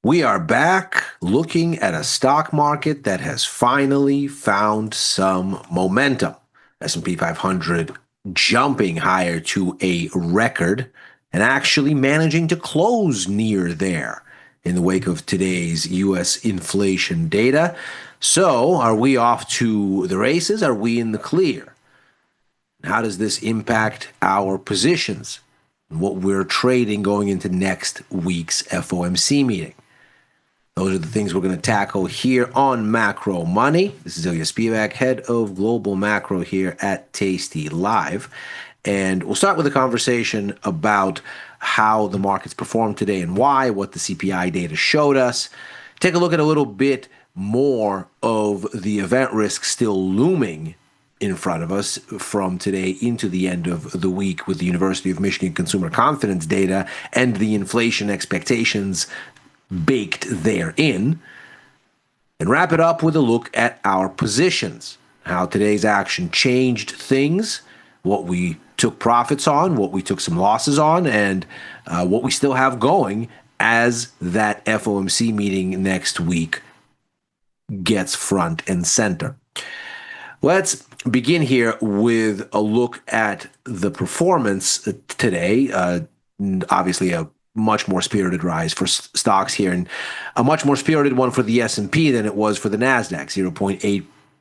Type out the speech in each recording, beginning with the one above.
We are back looking at a stock market that has finally found some momentum. S&P 500 jumping higher to a record and actually managing to close near there in the wake of today's US inflation data. So, are we off to the races? Are we in the clear? How does this impact our positions and what we're trading going into next week's FOMC meeting? Those are the things we're going to tackle here on Macro Money. This is Ilya Spivak, head of global macro here at tastylive. And we'll start with a conversation about how the markets performed today and why, what the CPI data showed us. Take a look at a little bit more of the event risk still looming in front of us from today into the end of the week with the University of Michigan consumer confidence data and the inflation expectations baked therein, and wrap it up with a look at our positions, how today's action changed things, what we took profits on, what we took some losses on, and what we still have going as that FOMC meeting next week gets front and center. Let's begin here with a look at the performance today. Obviously, a much more spirited rise for stocks here, and a much more spirited one for the S&P than it was for the Nasdaq.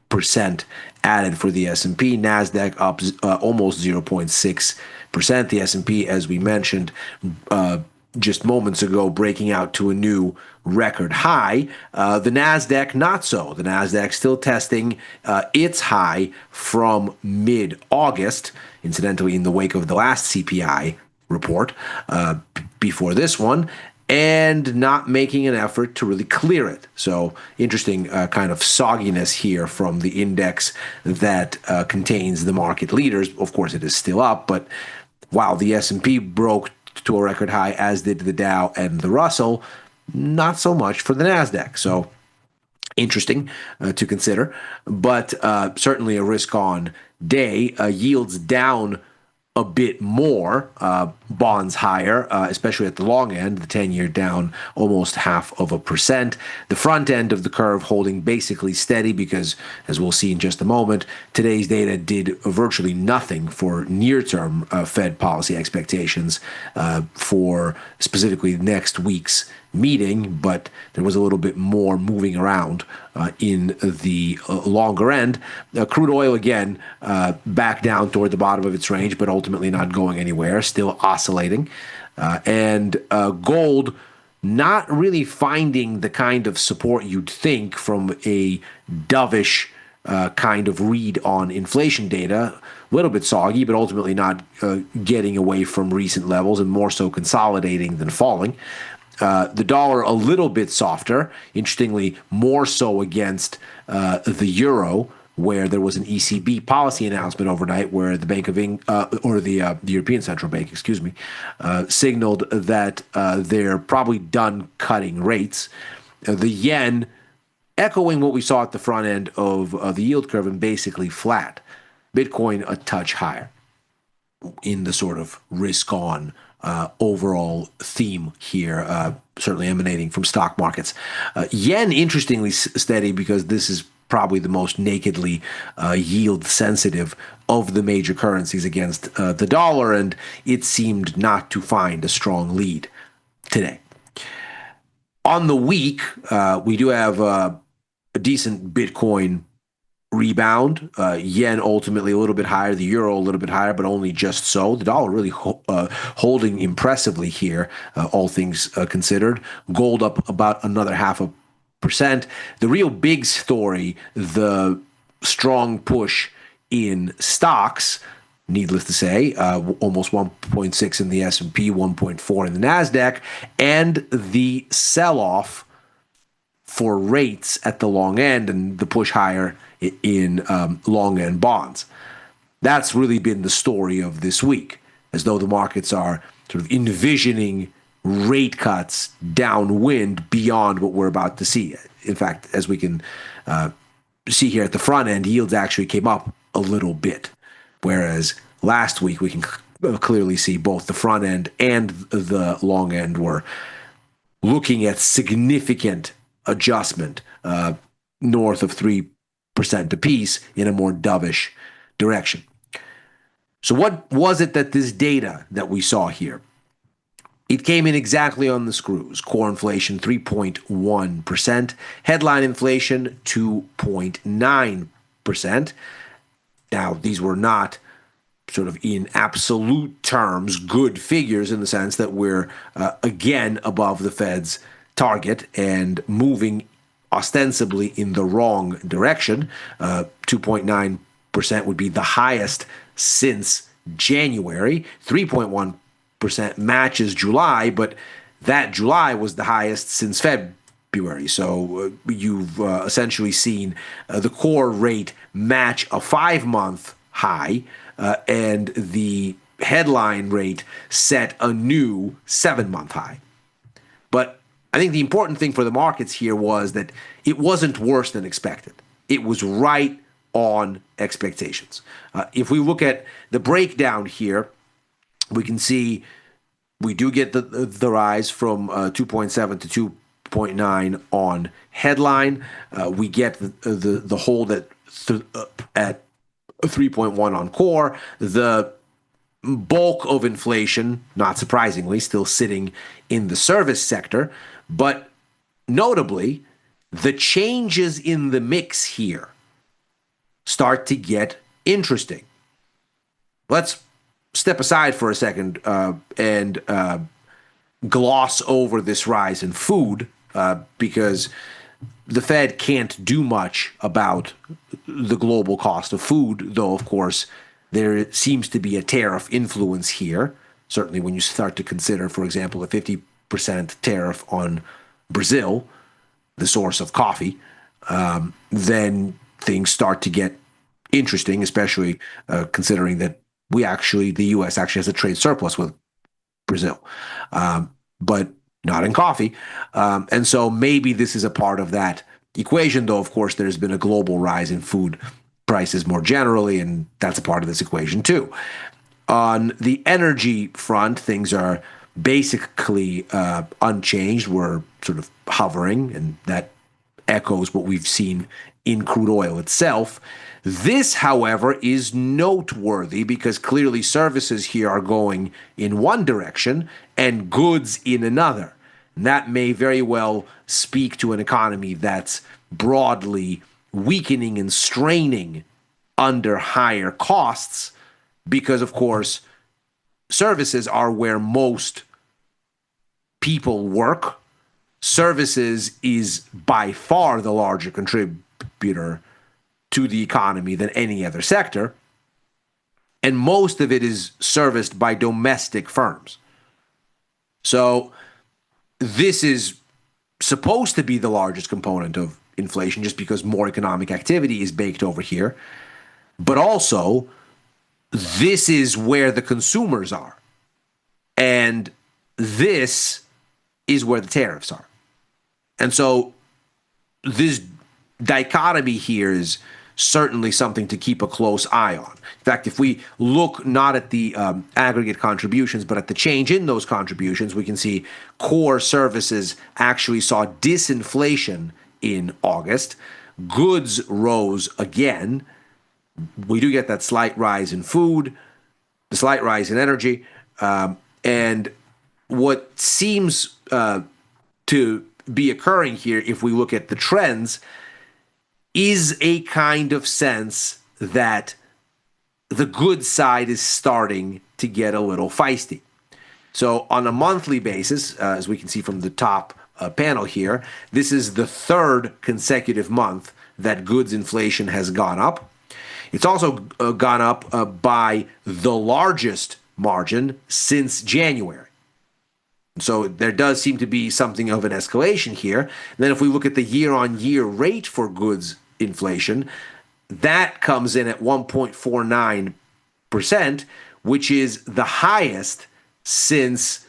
0.8% added for the S&P. Nasdaq up almost 0.6%. The S&P, as we mentioned just moments ago, breaking out to a new record high. The Nasdaq not so. The Nasdaq still testing its high from mid-August, incidentally in the wake of the last CPI report before this one, and not making an effort to really clear it. So interesting kind of sogginess here from the index that contains the market leaders. Of course, it is still up, but while the S&P broke to a record high, as did the Dow and the Russell, not so much for the Nasdaq. So interesting to consider, but certainly a risk-on day. Yields down a bit more, bonds higher, especially at the long end, the 10-year down almost 0.5%. The front end of the curve holding basically steady because, as we'll see in just a moment, today's data did virtually nothing for near-term Fed policy expectations for specifically next week's meeting, but there was a little bit more moving around in the longer end. Crude oil, again, back down toward the bottom of its range, but ultimately not going anywhere, still oscillating. And gold not really finding the kind of support you'd think from a dovish kind of read on inflation data. A little bit soggy, but ultimately not getting away from recent levels and more so consolidating than falling. The dollar a little bit softer, interestingly, more so against the euro, where there was an ECB policy announcement overnight where the Bank of the European Central Bank, signaled that they're probably done cutting rates. The yen echoing what we saw at the front end of the yield curve and basically flat. Bitcoin a touch higher in the sort of risk-on overall theme here, certainly emanating from stock markets. Yen, interestingly steady because this is probably the most nakedly yield sensitive of the major currencies against the dollar, and it seemed not to find a strong lead today. On the week, we do have a decent Bitcoin rebound. Yen ultimately a little bit higher, the euro a little bit higher, but only just so. The dollar really holding impressively here, all things considered. Gold up about another 0.5%. The real big story, the strong push in stocks, needless to say, almost 1.6 in the S&P, 1.4 in the Nasdaq, and the sell-off for rates at the long end and the push higher in long end bonds. That's really been the story of this week, as though the markets are sort of envisioning rate cuts downwind beyond what we're about to see. In fact, as we can see here at the front end, yields actually came up a little bit, whereas last week we can clearly see both the front end and the long end were looking at significant adjustment north of 3% apiece in a more dovish direction. So what was it that this data that we saw here? It came in exactly on the screws. Core inflation 3.1%, headline inflation 2.9%. Now, these were not sort of in absolute terms good figures in the sense that we're again above the Fed's target and moving ostensibly in the wrong direction. 2.9% would be the highest since January. 3.1% matches July, but that July was the highest since February. So you've essentially seen the core rate match a 5-month high, and the headline rate set a new 7-month high. But I think the important thing for the markets here was that it wasn't worse than expected. It was right on expectations. If we look at the breakdown here, we can see we do get the rise from 2.7 to 2.9 on headline. We get the hold at 3.1 on core. The bulk of inflation, not surprisingly, still sitting in the service sector. But notably, the changes in the mix here start to get interesting. Let's step aside for a second and gloss over this rise in food because the Fed can't do much about the global cost of food, though, of course, there seems to be a tariff influence here. Certainly when you start to consider, for example, a 50% tariff on Brazil, the source of coffee, then things start to get interesting, especially considering that the U.S. actually has a trade surplus with Brazil, but not in coffee. And so maybe this is a part of that equation, though, of course, there's been a global rise in food prices more generally, and that's a part of this equation, too. On the energy front, things are basically unchanged. We're sort of hovering, and that echoes what we've seen in crude oil itself. This, however, is noteworthy because clearly services here are going in one direction and goods in another. And that may very well speak to an economy that's broadly weakening and straining under higher costs because, of course, services are where most people work. Services is by far the larger contributor to the economy than any other sector, and most of it is serviced by domestic firms. So this is supposed to be the largest component of inflation just because more economic activity is baked over here, but also this is where the consumers are, and this is where the tariffs are. And so this dichotomy here is certainly something to keep a close eye on. In fact, if we look not at the aggregate contributions, but at the change in those contributions, we can see core services actually saw disinflation in August. Goods rose again. We do get that slight rise in food, the slight rise in energy, and what seems to be occurring here, if we look at the trends, is a kind of sense that the good side is starting to get a little feisty. So on a monthly basis, as we can see from the top panel here, this is the third consecutive month that goods inflation has gone up. It's also gone up by the largest margin since January. So there does seem to be something of an escalation here. And then if we look at the year-on-year rate for goods inflation, that comes in at 1.49%, which is the highest since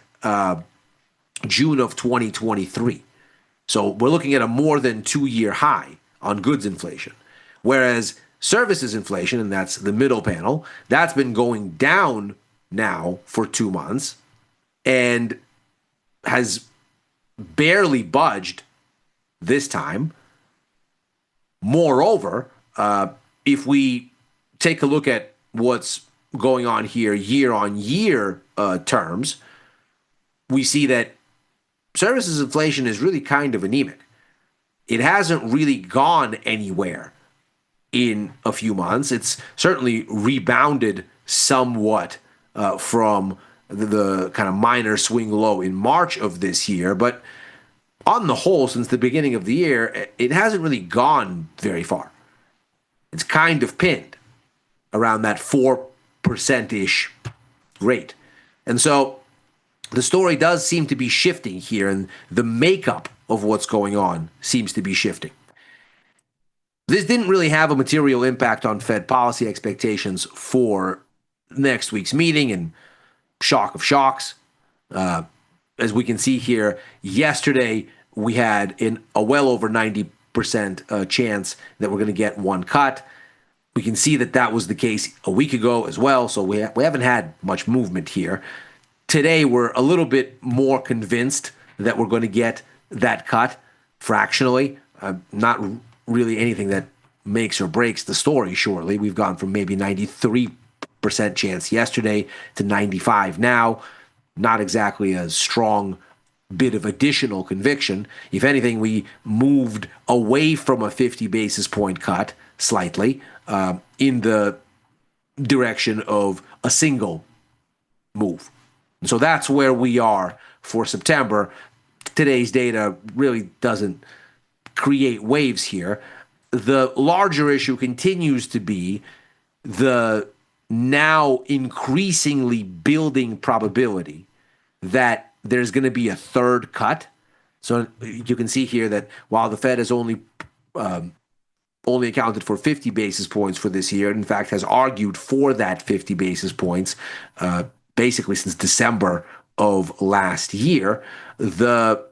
June of 2023. So we're looking at a more than 2-year high on goods inflation. Whereas services inflation, and that's the middle panel, that's been going down now for 2 months and has barely budged this time. Moreover, if we take a look at what's going on here year on year terms, we see that services inflation is really kind of anemic. It hasn't really gone anywhere in a few months. It's certainly rebounded somewhat from the kind of minor swing low in March of this year, but on the whole, since the beginning of the year, it hasn't really gone very far. It's kind of pinned around that 4%-ish rate. And so the story does seem to be shifting here, and the makeup of what's going on seems to be shifting. This didn't really have a material impact on Fed policy expectations for next week's meeting, and shock of shocks. As we can see here, yesterday we had a well over 90% chance that we're going to get one cut. We can see that that was the case a week ago as well, so we haven't had much movement here. Today, we're a little bit more convinced that we're going to get that cut fractionally. Not really anything that makes or breaks the story, surely. We've gone from maybe 93% chance yesterday to 95 now. Not exactly a strong bit of additional conviction. If anything, we moved away from a 50 basis point cut slightly in the direction of a single move. And so that's where we are for September. Today's data really doesn't create waves here. The larger issue continues to be the now increasingly building probability that there's going to be a third cut. So you can see here that while the Fed has only accounted for 50 basis points for this year, in fact has argued for that 50 basis points basically since December of last year, the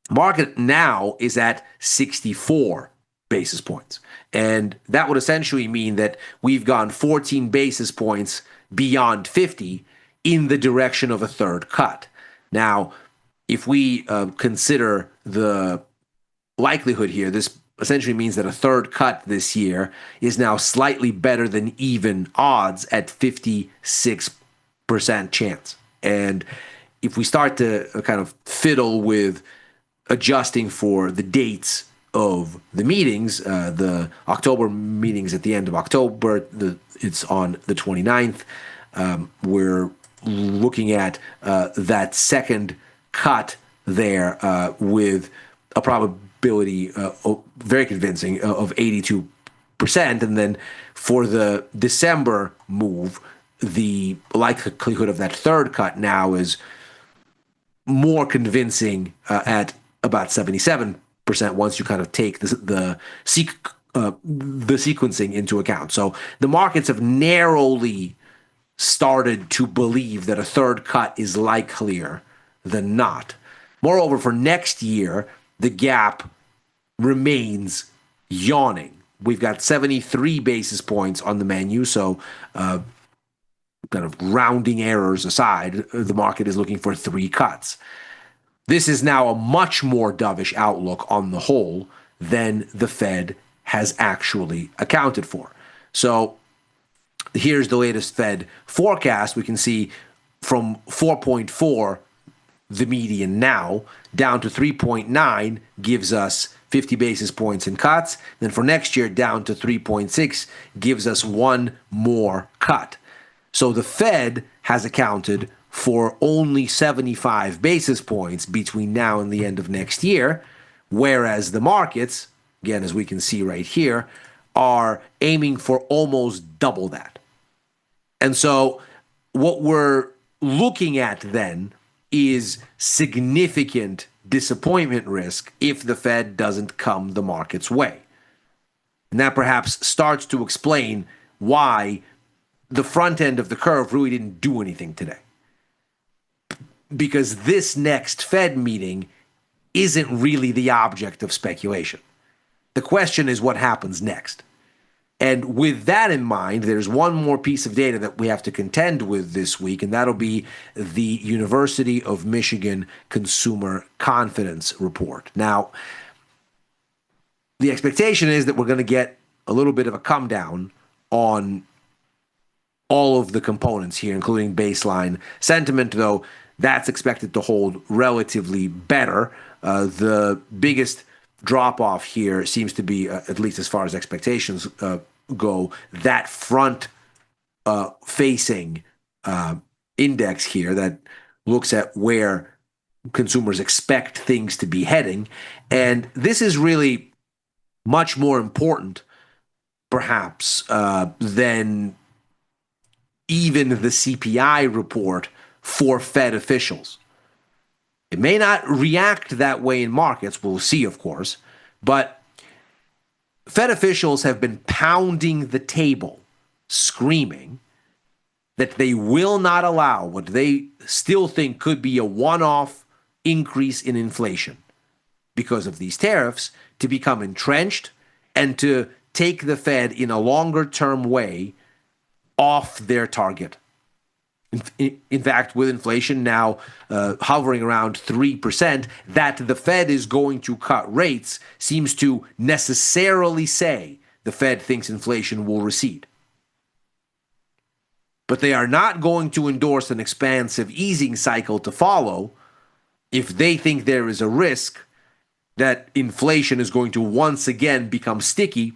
market now is at 64 basis points. And that would essentially mean that we've gone 14 basis points beyond 50 in the direction of a third cut. Now, if we consider the likelihood here, this essentially means that a third cut this year is now slightly better than even odds at 56% chance. And if we start to kind of fiddle with adjusting for the dates of the meetings, the October meetings at the end of October, it's on the 29th. We're looking at that second cut there with a probability very convincing of 82%. And then for the December move, the likelihood of that third cut now is more convincing at about 77% once you kind of take the sequencing into account. So the markets have narrowly started to believe that a third cut is likelier than not. Moreover, for next year, the gap remains yawning. We've got 73 basis points on the menu, so kind of rounding errors aside, the market is looking for 3 cuts. This is now a much more dovish outlook on the whole than the Fed has actually accounted for. So here's the latest Fed forecast. We can see from 4.4, the median now, down to 3.9 gives us 50 basis points in cuts. Then for next year, down to 3.6 gives us one more cut. So the Fed has accounted for only 75 basis points between now and the end of next year, whereas the markets, again, as we can see right here, are aiming for almost double that. And so what we're looking at then is significant disappointment risk if the Fed doesn't come the market's way. And that perhaps starts to explain why the front end of the curve really didn't do anything today. Because this next Fed meeting isn't really the object of speculation. The question is what happens next. And with that in mind, there's one more piece of data that we have to contend with this week, and that'll be the University of Michigan Consumer Confidence Report. Now, the expectation is that we're going to get a little bit of a come down on all of the components here, including baseline sentiment, though that's expected to hold relatively better. The biggest drop off here seems to be, at least as far as expectations go, that front facing index here that looks at where consumers expect things to be heading. And this is really much more important, perhaps, than even the CPI report for Fed officials. It may not react that way in markets, we'll see, of course, but Fed officials have been pounding the table, screaming that they will not allow what they still think could be a one-off increase in inflation because of these tariffs to become entrenched and to take the Fed in a longer-term way off their target. In fact, with inflation now hovering around 3%, that the Fed is going to cut rates seems to necessarily say the Fed thinks inflation will recede. But they are not going to endorse an expansive easing cycle to follow if they think there is a risk that inflation is going to once again become sticky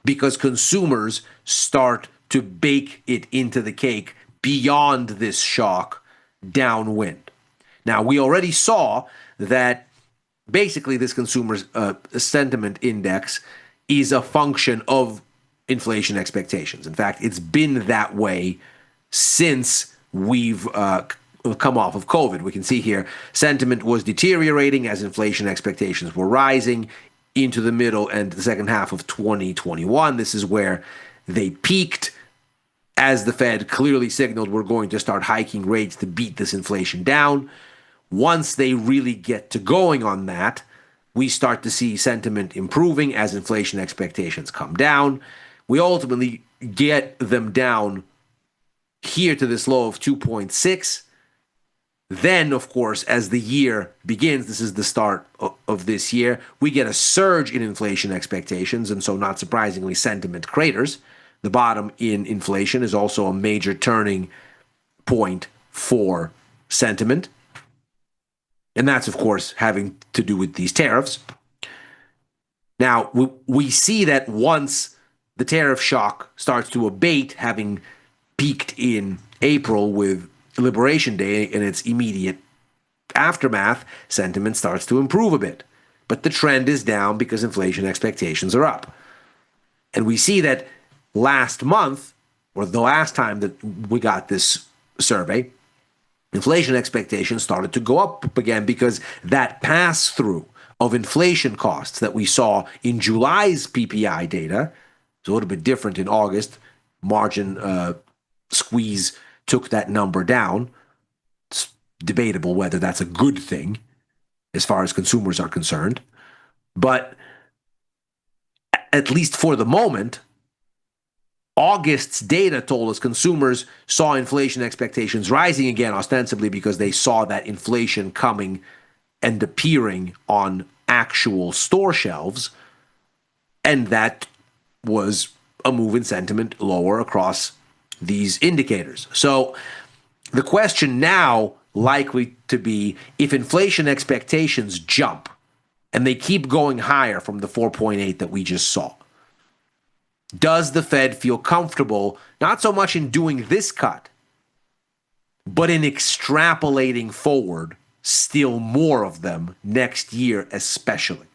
because consumers start to bake it into the cake beyond this shock downwind. Now, we already saw that basically this consumer sentiment index is a function of inflation expectations. In fact, it's been that way since we've come off of COVID. We can see here sentiment was deteriorating as inflation expectations were rising into the middle and the second half of 2021. This is where they peaked as the Fed clearly signaled we're going to start hiking rates to beat this inflation down. Once they really get to going on that, we start to see sentiment improving as inflation expectations come down. We ultimately get them down here to this low of 2.6. Then, of course, as the year begins, this is the start of this year, we get a surge in inflation expectations, and so not surprisingly, sentiment craters. The bottom in inflation is also a major turning point for sentiment. And that's, of course, having to do with these tariffs. Now, we see that once the tariff shock starts to abate, having peaked in April with Liberation Day and its immediate aftermath, sentiment starts to improve a bit. But the trend is down because inflation expectations are up. And we see that last month, or the last time that we got this survey, inflation expectations started to go up again because that pass-through of inflation costs that we saw in July's PPI data, it's a little bit different in August, margin squeeze took that number down. It's debatable whether that's a good thing as far as consumers are concerned. But at least for the moment, August's data told us consumers saw inflation expectations rising again, ostensibly because they saw that inflation coming and appearing on actual store shelves. And that was a move in sentiment lower across these indicators. So the question now likely to be, if inflation expectations jump and they keep going higher from the 4.8 that we just saw, does the Fed feel comfortable not so much in doing this cut, but in extrapolating forward still more of them next year especially?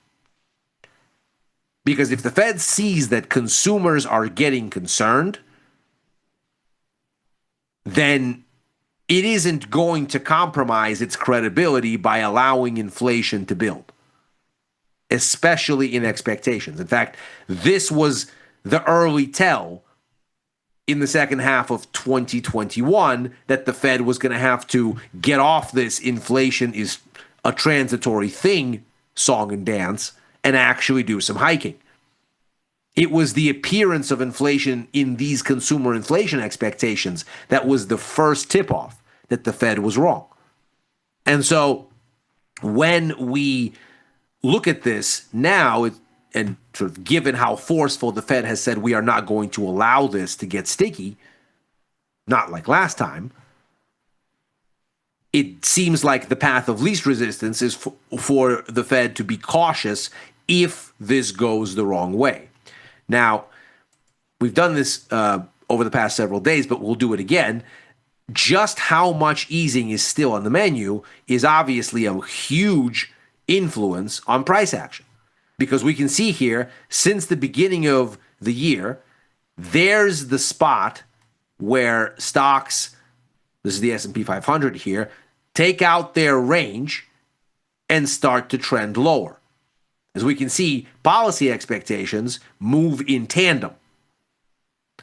Because if the Fed sees that consumers are getting concerned, then it isn't going to compromise its credibility by allowing inflation to build, especially in expectations. In fact, this was the early tell in the second half of 2021 that the Fed was going to have to get off this inflation is a transitory thing song and dance and actually do some hiking. It was the appearance of inflation in these consumer inflation expectations that was the first tip-off that the Fed was wrong. And so when we look at this now, and sort of given how forceful the Fed has said we are not going to allow this to get sticky, not like last time, it seems like the path of least resistance is for the Fed to be cautious if this goes the wrong way. Now, we've done this over the past several days, but we'll do it again. Just how much easing is still on the menu is obviously a huge influence on price action. Because we can see here, since the beginning of the year, there's the spot where stocks, this is the S&P 500 here, take out their range and start to trend lower. As we can see, policy expectations move in tandem.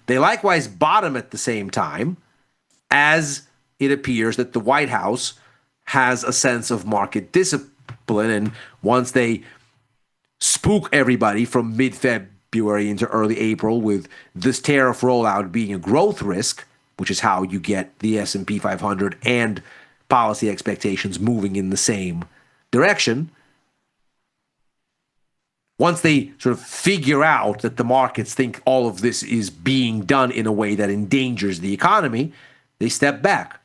They likewise bottom at the same time, as it appears that the White House has a sense of market discipline, and once they spook everybody from mid-February into early April with this tariff rollout being a growth risk, which is how you get the S&P 500 and policy expectations moving in the same direction. Once they sort of figure out that the markets think all of this is being done in a way that endangers the economy, they step back.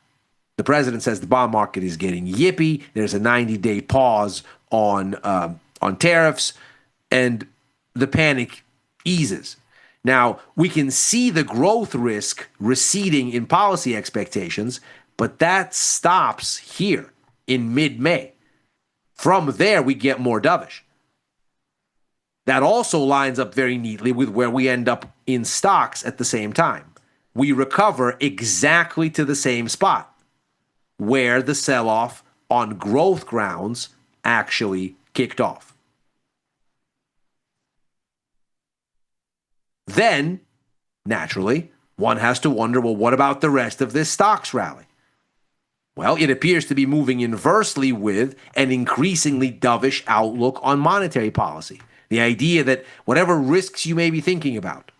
The president says the bond market is getting yippy. There's a 90-day pause on tariffs, and the panic eases. Now, we can see the growth risk receding in policy expectations, but that stops here in mid-May. From there, we get more dovish. That also lines up very neatly with where we end up in stocks at the same time. We recover exactly to the same spot where the sell-off on growth grounds actually kicked off. Then, naturally, one has to wonder, well, what about the rest of this stocks rally? Well, it appears to be moving inversely with an increasingly dovish outlook on monetary policy. The idea that whatever risks you may be thinking about,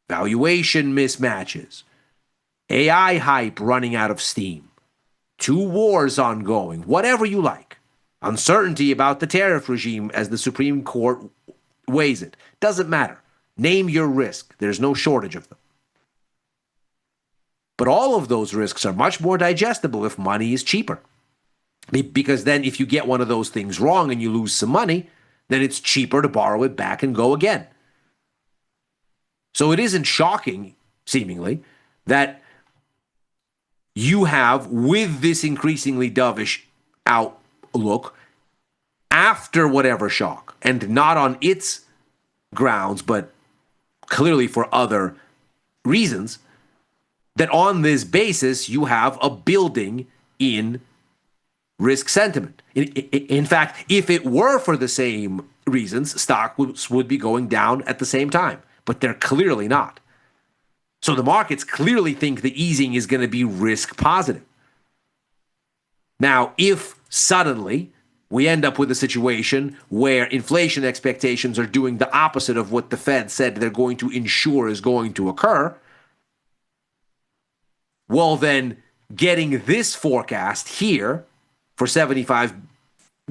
valuation mismatches, AI hype running out of steam, 2 wars ongoing, whatever you like, uncertainty about the tariff regime as the Supreme Court weighs it, doesn't matter. Name your risk. There's no shortage of them. But all of those risks are much more digestible if money is cheaper. Because then if you get one of those things wrong and you lose some money, then it's cheaper to borrow it back and go again. So it isn't shocking, seemingly, that you have, with this increasingly dovish outlook, after whatever shock, and not on its grounds, but clearly for other reasons, that on this basis you have a building in risk sentiment. In fact, if it were for the same reasons, stocks would be going down at the same time, but they're clearly not. So the markets clearly think the easing is going to be risk positive. Now, if suddenly we end up with a situation where inflation expectations are doing the opposite of what the Fed said they're going to ensure is going to occur, well, then getting this forecast here for 75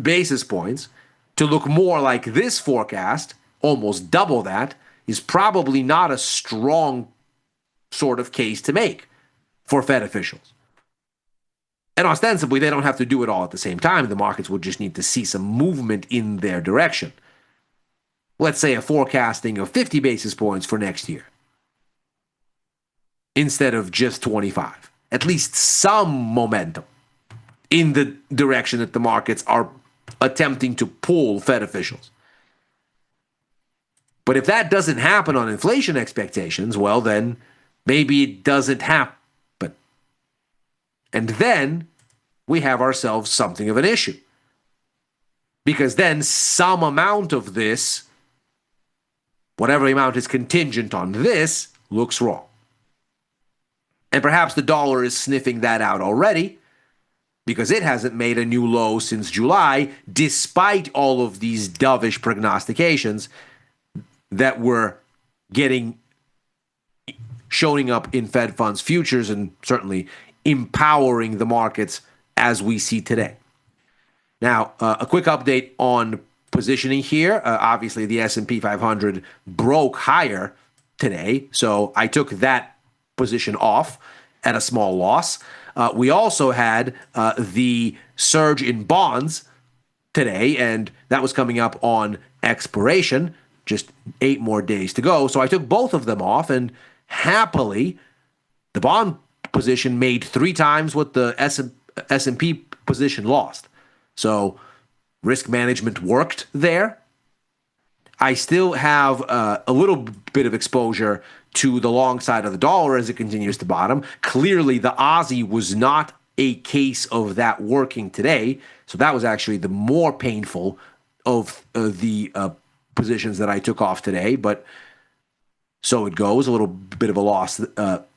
basis points to look more like this forecast, almost double that, is probably not a strong sort of case to make for Fed officials. And ostensibly, they don't have to do it all at the same time. The markets would just need to see some movement in their direction. Let's say a forecasting of 50 basis points for next year instead of just 25. At least some momentum in the direction that the markets are attempting to pull Fed officials. But if that doesn't happen on inflation expectations, well, then maybe it doesn't happen. And then we have ourselves something of an issue. Because then some amount of this, whatever amount is contingent on this, looks wrong. And perhaps the dollar is sniffing that out already, because it hasn't made a new low since July, despite all of these dovish prognostications. that were showing up in Fed funds futures and certainly empowering the markets as we see today. Now, a quick update on positioning here. Obviously, the S&P 500 broke higher today, so I took that position off at a small loss. We also had the surge in bonds today, and that was coming up on expiration, just 8 more days to go. So I took both of them off, and happily, the bond position made 3 times what the S&P position lost. So risk management worked there. I still have a little bit of exposure to the long side of the dollar as it continues to bottom. Clearly, the Aussie was not a case of that working today. So that was actually the more painful of the positions that I took off today. But so it goes, a little bit of a loss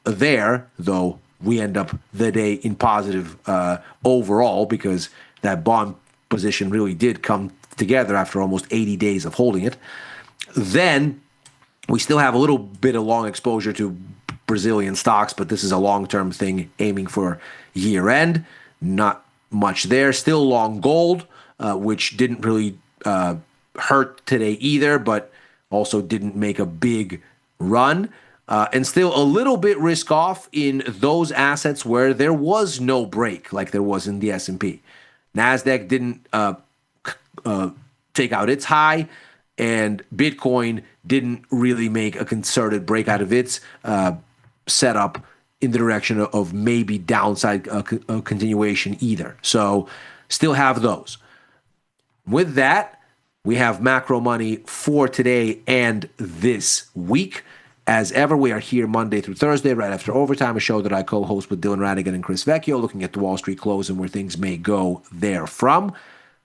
there, though we end up the day in positive overall because that bond position really did come together after almost 80 days of holding it. Then we still have a little bit of long exposure to Brazilian stocks, but this is a long-term thing aiming for year end. Not much there. Still long gold, which didn't really hurt today either, but also didn't make a big run. And still a little bit risk off in those assets where there was no break like there was in the S&P. NASDAQ didn't take out its high, and Bitcoin didn't really make a concerted break out of its setup in the direction of maybe downside continuation either. So still have those. With that, we have macro money for today and this week. As ever, we are here Monday through Thursday, right after overtime, a show that I co-host with Dylan Radigan and Chris Vecchio, looking at the Wall Street close and where things may go therefrom.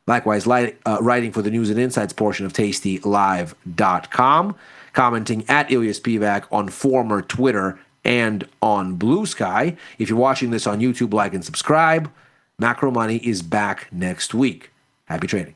Likewise, writing for the news and insights portion of tastylive.com, commenting at Ilya Spivak on former Twitter and on Blue Sky. If you're watching this on YouTube, like and subscribe. Macro Money is back next week. Happy trading.